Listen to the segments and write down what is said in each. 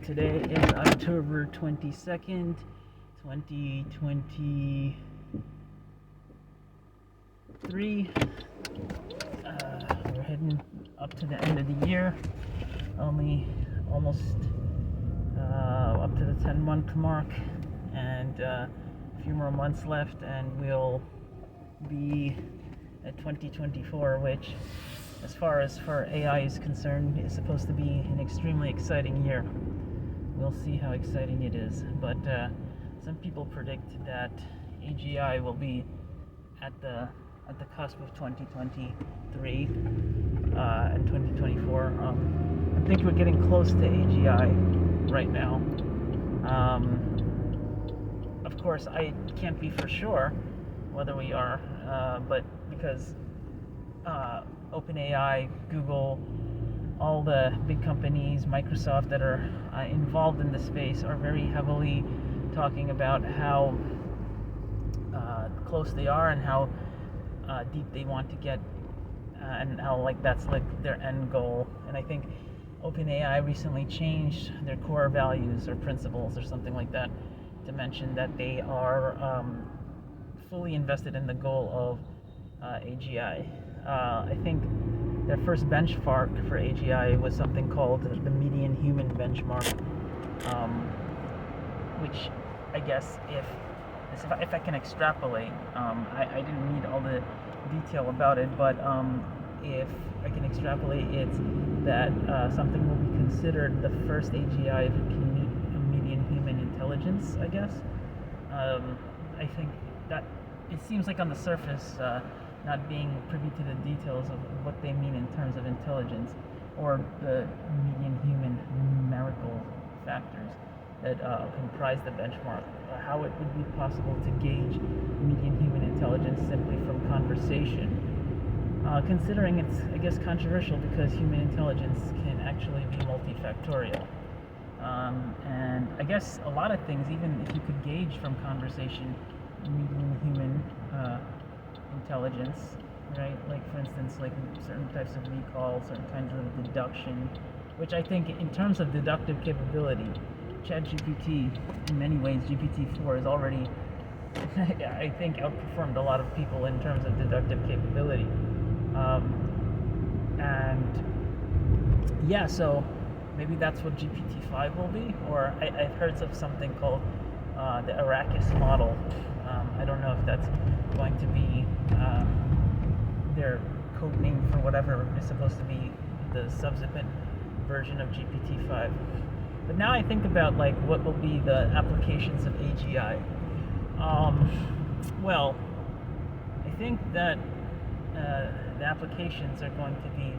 Today is October 22nd, 2023. We're heading up to the end of the year, only almost up to the 10-month mark, and a few more months left, and we'll be at 2024, which, as far as for AI is concerned, is supposed to be an extremely exciting year. We'll see how exciting it is, but some people predict that AGI will be at the cusp of 2023 and 2024. I think we're getting close to AGI right now. Of course, I can't be for sure whether we are, but because OpenAI, Google, all the big companies, Microsoft that are involved in the space are very heavily talking about how close they are and how deep they want to get, and how that's their end goal. And I think OpenAI recently changed their core values or principles or something like that to mention that they are fully invested in the goal of AGI. I think their first benchmark for AGI was something called the median human benchmark, which I guess if I can extrapolate, I didn't read all the detail about it, but if I can extrapolate, it's that something will be considered the first AGI if it can meet a median human intelligence, I guess. I think that it seems like on the surface, not being privy to the details of what they mean in terms of intelligence or the median human numerical factors that comprise the benchmark, how it would be possible to gauge median human intelligence simply from conversation, considering it's, I guess, controversial because human intelligence can actually be multifactorial. And I guess a lot of things, even if you could gauge from conversation median human intelligence, right? Like, for instance, like certain types of recall, certain kinds of deduction, which I think in terms of deductive capability, ChatGPT, in many ways, GPT-4 is already, I think, outperformed a lot of people in terms of deductive capability. And yeah, so maybe that's what GPT-5 will be, or I've heard of something called the Arrakis model. I don't know if that's going to be their code name for whatever is supposed to be the subsequent version of GPT-5. But now I think about what will be the applications of AGI. Well, I think that the applications are going to be,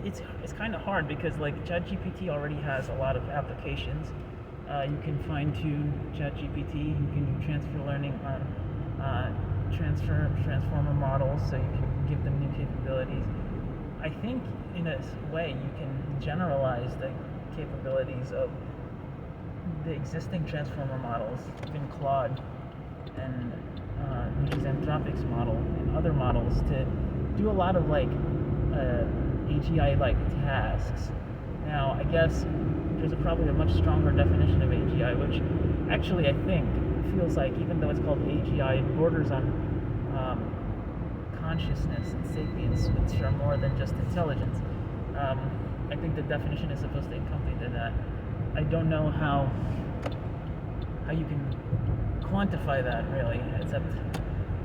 it's kind of hard because ChatGPT already has a lot of applications. You can fine-tune ChatGPT. You can do transfer learning on transformer models, so you can give them new capabilities. I think in a way you can generalize the capabilities of the existing transformer models, even Claude, and which is Anthropic's model, and other models, to do a lot of AGI-like tasks. Now, I guess there's probably a much stronger definition of AGI, which actually I think feels like, even though it's called AGI, it borders on consciousness and sapience, which are more than just intelligence. I think the definition is supposed to accompany that. I don't know how you can quantify that, really, except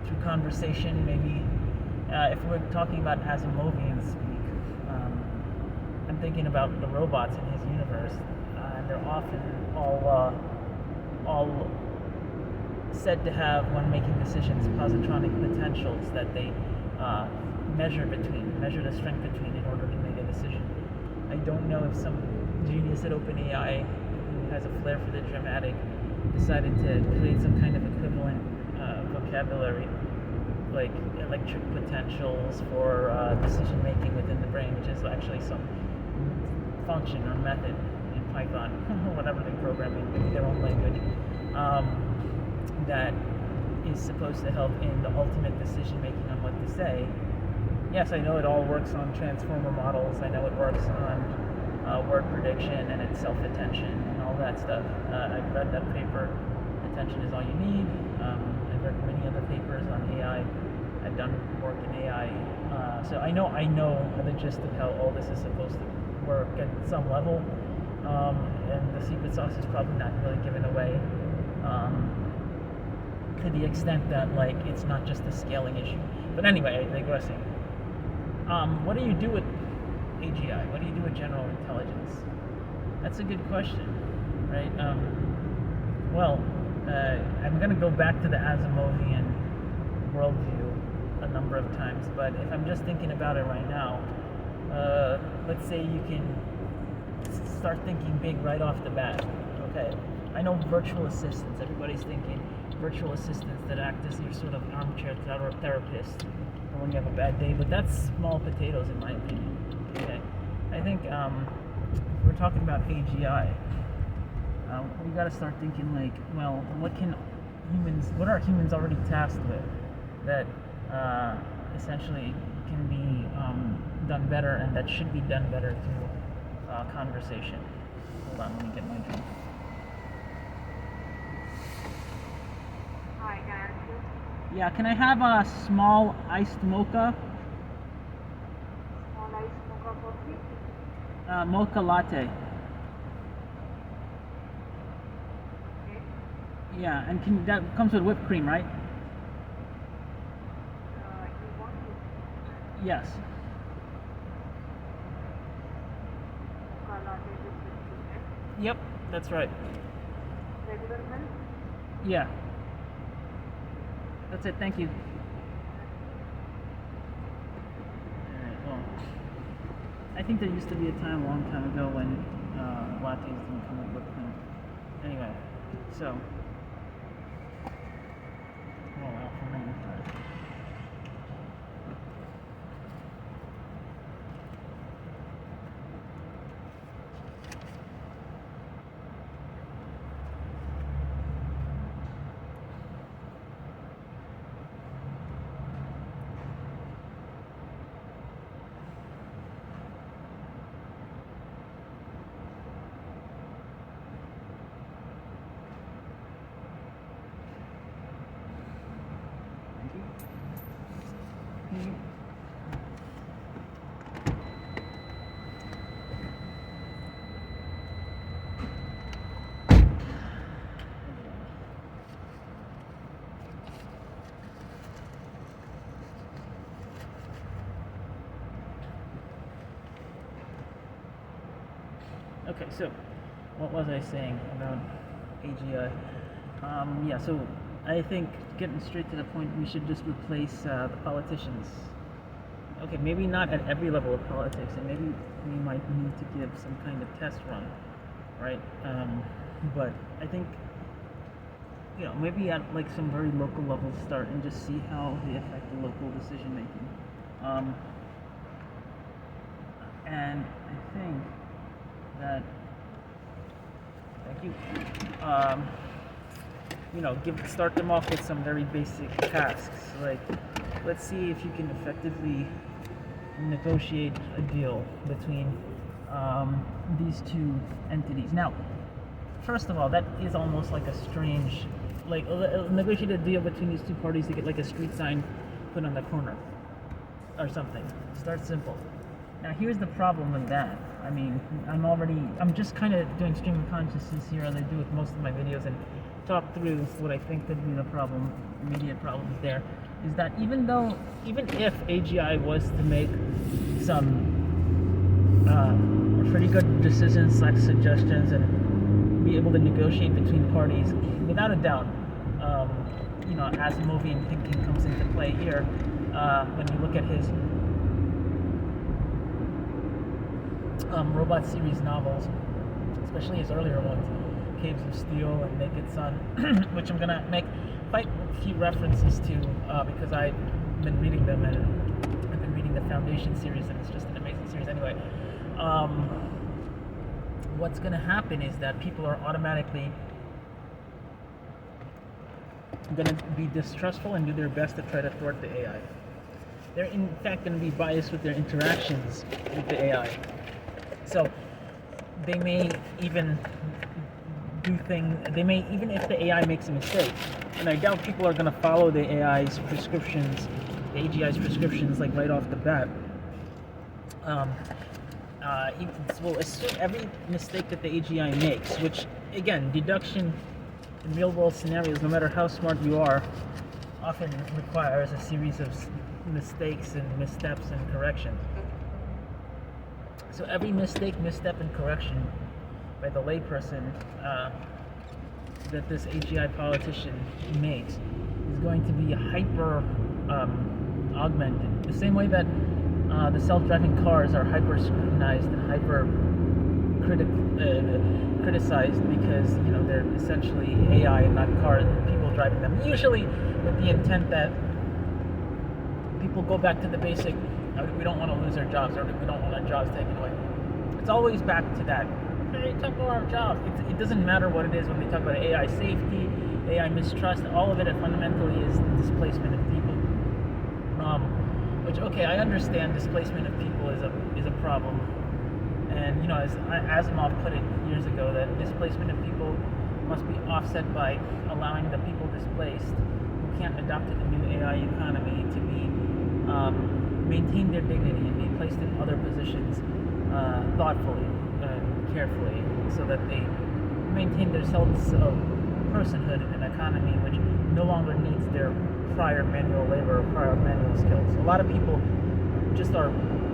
through conversation, maybe. If we're talking about Asimovian speak, I'm thinking about the robots in his universe, and they're often all said to have, when making decisions, positronic potentials that they measure the strength between in order to make a decision. I don't know if some genius at OpenAI who has a flair for the dramatic decided to create some kind of equivalent vocabulary, like electric potentials for decision making within the brain, which is actually some function or method in Python, whatever they program in their own language, that is supposed to help in the ultimate decision making on what to say. Yes, I know it all works on transformer models. I know it works on word prediction and its self-attention and all that stuff. I've read that paper, Attention is All You Need. I've read many other papers on AI. I've done work in AI. So I know the gist of how all this is supposed to work at some level. And the secret sauce is probably not really given away. To the extent that like it's not just a scaling issue. But anyway, digressing. What do you do with AGI? What do you do with general intelligence? That's a good question, right? I'm going to go back to the Asimovian worldview a number of times, but if I'm just thinking about it right now, let's say you can start thinking big right off the bat. Okay, I know virtual assistants. Everybody's thinking virtual assistants that act as your sort of armchair therapist when you have a bad day, but that's small potatoes in my opinion. Okay, I think if we're talking about AGI, we got to start thinking like, well, what are humans already tasked with that essentially can be done better and that should be done better through conversation. Hold on, let me get my drink. Hi, can I ask you? Yeah, can I have a small iced mocha? Small ice mocha coffee? Mocha latte. Okay. Yeah, and that comes with whipped cream, right? You want it? Yes. Mocha latte with whipped cream, right? Yep, that's right. Regular milk? Yeah. That's it, thank you. Alright, well, I think there used to be a time a long time ago when lattes didn't come with whipped cream. Anyway, so. Oh, wow, for me. Okay, so what was I saying about AGI? Yeah, so I think getting straight to the point, we should just replace the politicians. Okay, maybe not at every level of politics, and maybe we might need to give some kind of test run, right? But I think, maybe at like some very local level start and just see how they affect the local decision making. And I think that, thank you, start them off with some very basic tasks, like let's see if you can effectively negotiate a deal between these two entities. Now, first of all, that is almost like a strange, like negotiate a deal between these two parties to get like a street sign put on the corner or something. Start simple. Now here's the problem with that. I mean, I'm just kind of doing stream of consciousness here as I do with most of my videos and talk through what I think could be the problem, immediate problems there, is that even if AGI was to make some pretty good decisions, like suggestions, and be able to negotiate between parties, without a doubt, Asimovian thinking comes into play here when you look at his Robot series novels, especially his earlier ones, Caves of Steel and Naked Sun, which I'm gonna make quite a few references to because I've been reading them, and I've been reading the Foundation series, and it's just an amazing series. Anyway, what's gonna happen is that people are automatically gonna be distrustful and do their best to try to thwart the AI. They're in fact gonna be biased with their interactions with the AI. So they may even do things. They may, even if the AI makes a mistake, and I doubt people are going to follow the AI's prescriptions, the AGI's prescriptions, like right off the bat. It will assume every mistake that the AGI makes, which again, deduction in real world scenarios, no matter how smart you are, often requires a series of mistakes and missteps and corrections. So every mistake, misstep, and correction by the layperson that this AGI politician makes is going to be hyper augmented. The same way that the self-driving cars are hyper scrutinized and hyper criticized because they're essentially AI and not cars, people driving them. Usually with the intent that people go back to the basic, we don't want to lose our jobs, or we don't want our jobs taken away. It's always back to that. Hey, talk about our jobs. It doesn't matter what it is when they talk about AI safety, AI mistrust. All of it fundamentally is displacement of people. Which, okay, I understand displacement of people is a problem. And as Asimov put it years ago, that displacement of people must be offset by allowing the people displaced who can't adapt to the new AI economy to be maintain their dignity and be placed in other positions thoughtfully and carefully, so that they maintain their sense of personhood in an economy which no longer needs their prior manual labor or prior manual skills. A lot of people just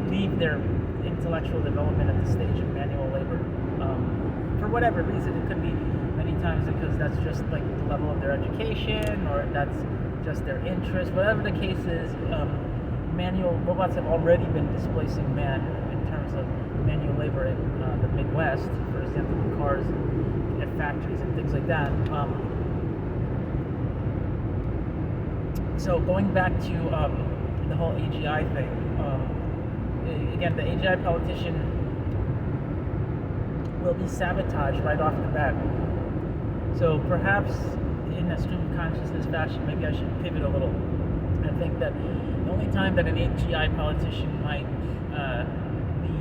leave their intellectual development at the stage of manual labor for whatever reason. It could be many times because that's just like the level of their education, or that's just their interest. Whatever the case is, manual robots have already been displacing man in terms of manual labor in the Midwest, for example, in cars at factories and things like that. So going back to the whole AGI thing, again, the AGI politician will be sabotaged right off the bat. So perhaps in a stream of consciousness fashion, maybe I should pivot a little and think that the only time that an AGI politician might be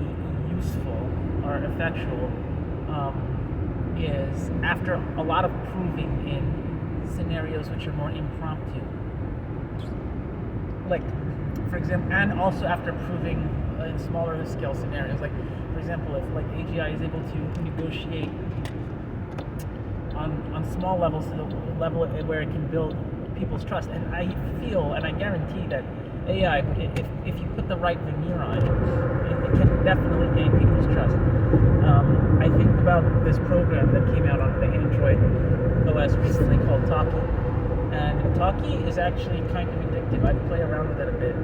useful or effectual is after a lot of proving in scenarios which are more impromptu. Like, for example, and also after proving in smaller scale scenarios. Like, for example, if like AGI is able to negotiate on small levels to the level where it can build people's trust. And I feel, and I guarantee that AI, if you put the right veneer on it can definitely gain people's trust. I think about this program that came out on the Android OS recently called Talkie. And Talkie is actually kind of addictive. I play around with it a bit.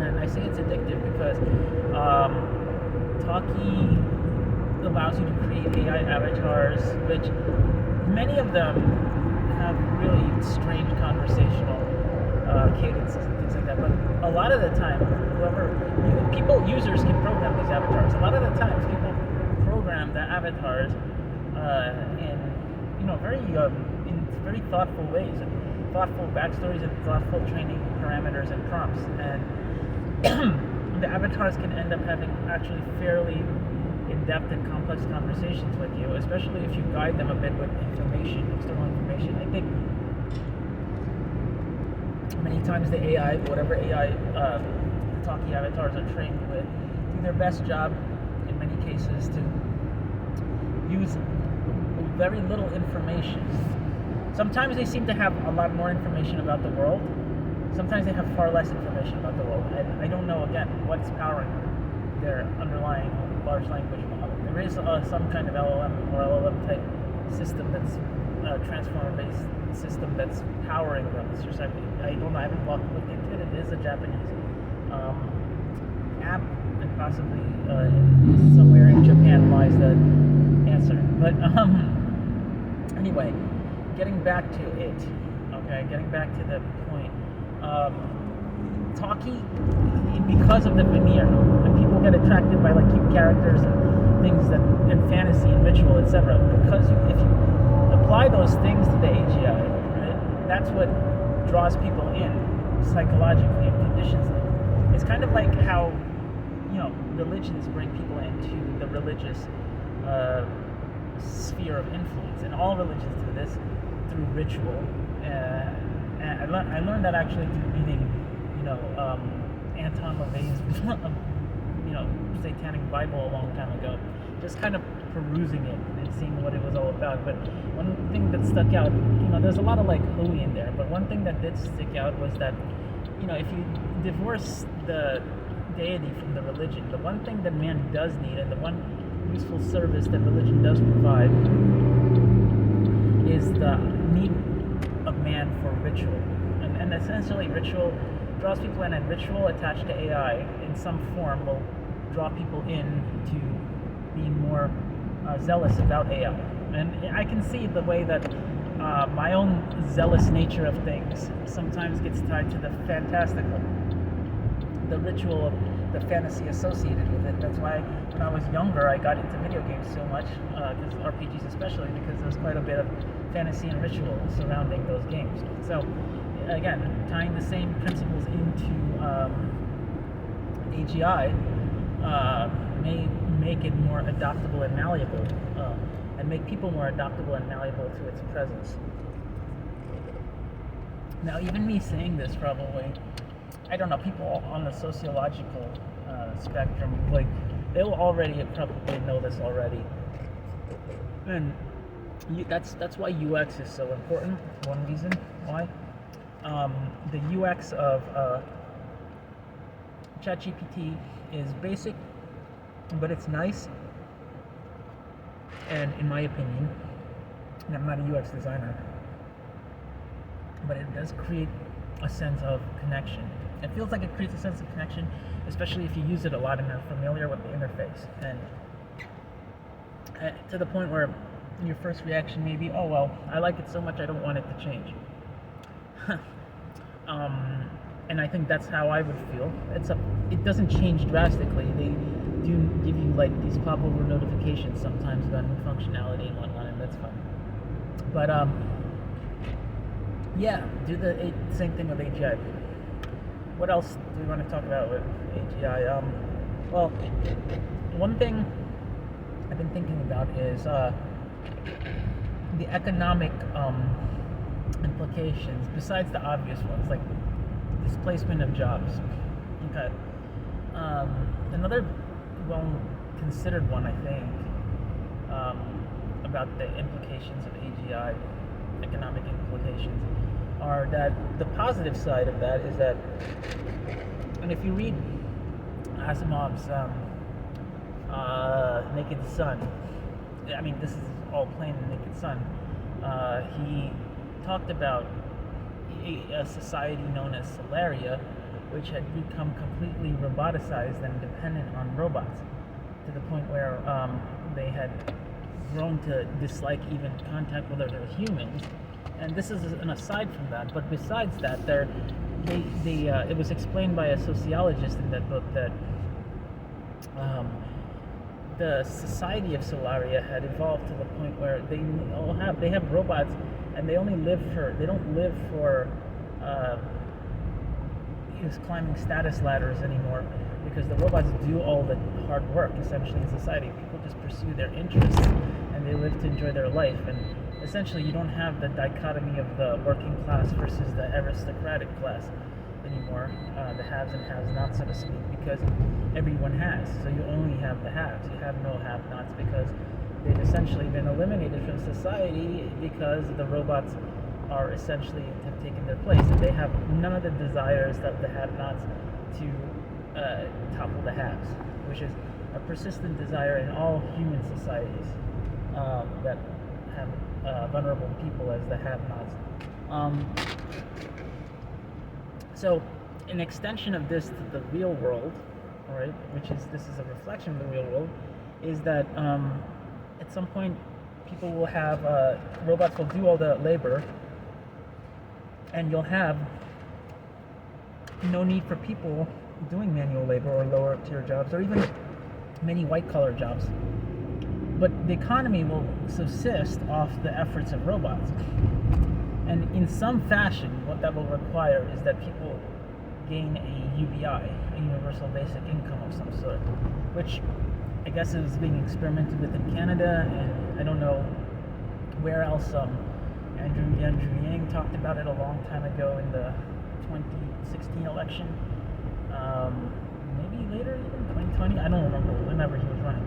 And I say it's addictive because Talkie allows you to create AI avatars, which many of them have really strange conversational cadences and things like that. But a lot of the time, users can program these avatars. A lot of the times, people program the avatars in very thoughtful ways, and thoughtful backstories and thoughtful training parameters and prompts. And the avatars can end up having actually fairly in-depth and complex conversations with you, especially if you guide them a bit with external information. I think many times the AI, whatever AI Talkie avatars are trained with, do their best job in many cases to use very little information. Sometimes they seem to have a lot more information about the world. Sometimes they have far less information about the world. And I don't know, again, what's powering their underlying large language model. There is some kind of LLM or LLM type system that's transformer-based system that's powering them. It's just, I don't know, I haven't looked into it. It is a Japanese app, and possibly somewhere in Japan lies the answer. But anyway, getting back to it, getting back to the point. Talkie, because of the veneer, and people get attracted by like cute characters and things and fantasy and ritual, etc. Because if you apply those things to the AGI, right, that's what draws people in psychologically and conditions them. It's kind of like how religions bring people into the religious sphere of influence, and all religions do this through ritual. And I learned that actually through reading, Anton LaVey's, Satanic Bible a long time ago. Just kind of perusing it and seeing what it was all about. But one thing that stuck out, there's a lot of like hooey in there, but one thing that did stick out was that, if you divorce the deity from the religion, the one thing that man does need, and the one useful service that religion does provide, is the need of man for ritual. And essentially ritual draws people in, and ritual attached to AI in some form will draw people in to being more zealous about AI. And I can see the way that my own zealous nature of things sometimes gets tied to the fantastical, the ritual of the fantasy associated with it. That's why when I was younger I got into video games so much, because RPGs especially, because there's quite a bit of fantasy and ritual surrounding those games. So again, tying the same principles into AGI may make it more adaptable and malleable, and make people more adaptable and malleable to its presence. Now, even me saying this, probably, I don't know, people on the sociological spectrum, like, they'll already probably know this already. And that's why UX is so important. One reason why. The UX of ChatGPT is basic, but it's nice. And in my opinion, and I'm not a UX designer, but it does create a sense of connection. It feels like it creates a sense of connection, especially if you use it a lot and are familiar with the interface. And to the point where your first reaction may be, oh, well, I like it so much I don't want it to change. And I think that's how I would feel. It doesn't change drastically. They do give you like these pop-over notifications sometimes about new functionality and whatnot, and that's fine. But yeah, do the same thing with AGI. What else do we want to talk about with AGI? Well, one thing I've been thinking about is the economic implications, besides the obvious ones, like displacement of jobs. Okay. Another well-considered one, I think, about the implications of AGI, economic implications, are that the positive side of that is that, and if you read Asimov's Naked Sun, I mean, this is all plain in Naked Sun, he talked about a society known as Solaria, which had become completely roboticized and dependent on robots, to the point where they had grown to dislike even contact with other humans. And this is an aside from that, but besides that, it was explained by a sociologist in that book that the society of Solaria had evolved to the point where they have robots, and they don't live for climbing status ladders anymore, because the robots do all the hard work essentially in society. People just pursue their interests and they live to enjoy their life, and essentially you don't have the dichotomy of the working class versus the aristocratic class anymore, the haves and have-nots, so to speak, because everyone has. So you only have the haves. You have no have-nots, because they've essentially been eliminated from society because the robots are essentially have taken their place, and they have none of the desires that the have-nots to topple the haves, which is a persistent desire in all human societies that have vulnerable people as the have-nots. So, an extension of this to the real world, all right, this is a reflection of the real world, is that at some point people will have robots will do all the labor, and you'll have no need for people doing manual labor or lower tier jobs, or even many white collar jobs. But the economy will subsist off the efforts of robots. And in some fashion, what that will require is that people gain a UBI, a universal basic income of some sort. which I guess is being experimented with in Canada, and I don't know where else. Andrew Yang talked about it a long time ago in the 2016 election. Maybe later, even 2020. I don't remember whenever he was running,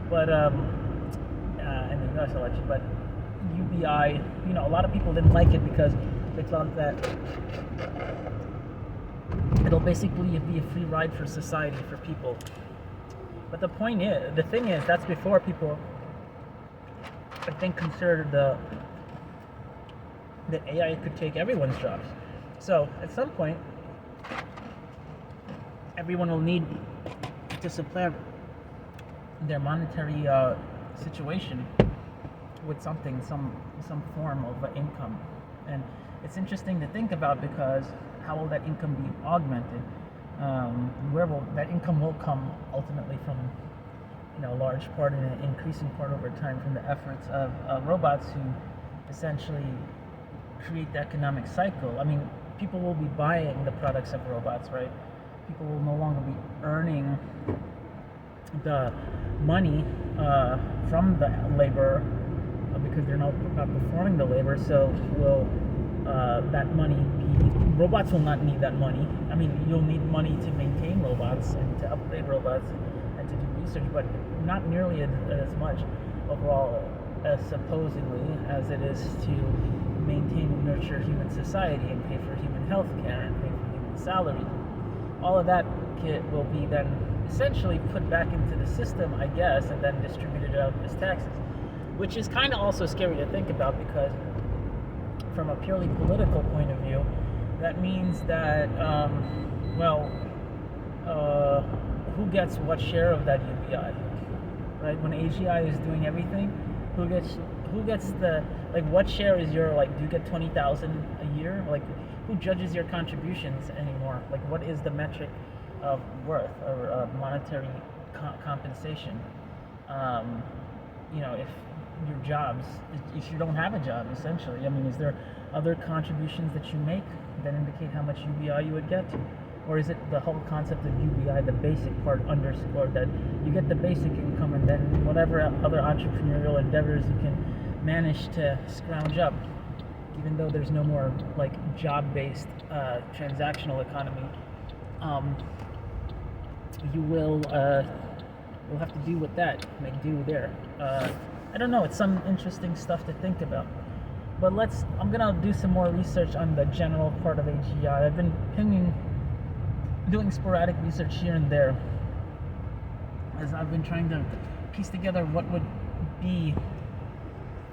but in the U.S. election. But UBI, a lot of people didn't like it because they thought that it'll basically be a free ride for society, for people. But the thing is, that's before people, I think, considered that AI could take everyone's jobs. So at some point, everyone will need to supplant their monetary situation with some form of income. And it's interesting to think about, because how will that income be augmented? Where will that income will come ultimately from? A large part and an increasing part over time from the efforts of robots who essentially create the economic cycle. I mean, people will be buying the products of robots, right? People will no longer be earning the money from the labor because they're not performing the labor. So will that money be? Robots will not need that money. I mean, you'll need money to maintain robots and to upgrade robots and to do research, but not nearly as much overall as supposedly as it is to maintain and nurture human society and pay for human health care and pay for human salaries. All of that will be then essentially put back into the system, I guess, and then distributed out as taxes, which is kind of also scary to think about, because from a purely political point of view, that means that, who gets what share of that UBI, right? When AGI is doing everything, who gets the, what share is your, do you get 20,000 a year? Who judges your contributions anymore? What is the metric of worth or monetary compensation? If your jobs, if you don't have a job, essentially, I mean, is there other contributions that you make that indicate how much UBI you would get? Or is it the whole concept of UBI, the basic part underscored, that you get the basic income and then whatever other entrepreneurial endeavors you can manage to scrounge up, even though there's no more job-based transactional economy, you'll have to do with that, make do there. I don't know, it's some interesting stuff to think about. But I'm gonna do some more research on the general part of AGI. I've been doing sporadic research here and there, as I've been trying to piece together what would be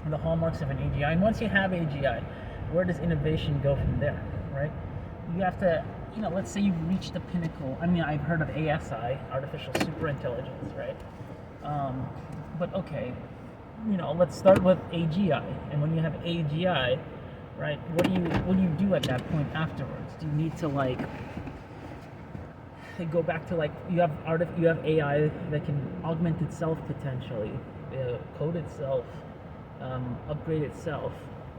the hallmarks of an AGI. And once you have AGI, where does innovation go from there, right? You have to, let's say you've reached the pinnacle. I mean, I've heard of ASI, artificial superintelligence, right? But okay, let's start with AGI. And when you have AGI, right, what do you do at that point afterwards? Do you need to go back to you have AI that can augment itself potentially, code itself, upgrade itself,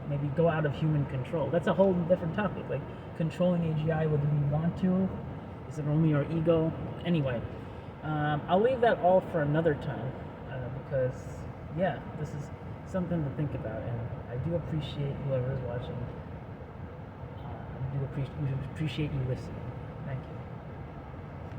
maybe go out of human control? That's a whole different topic. Controlling AGI, whether we want to, is it only our ego? Anyway, I'll leave that all for another time, because this is something to think about, and I do appreciate whoever is watching. I do appreciate you listening.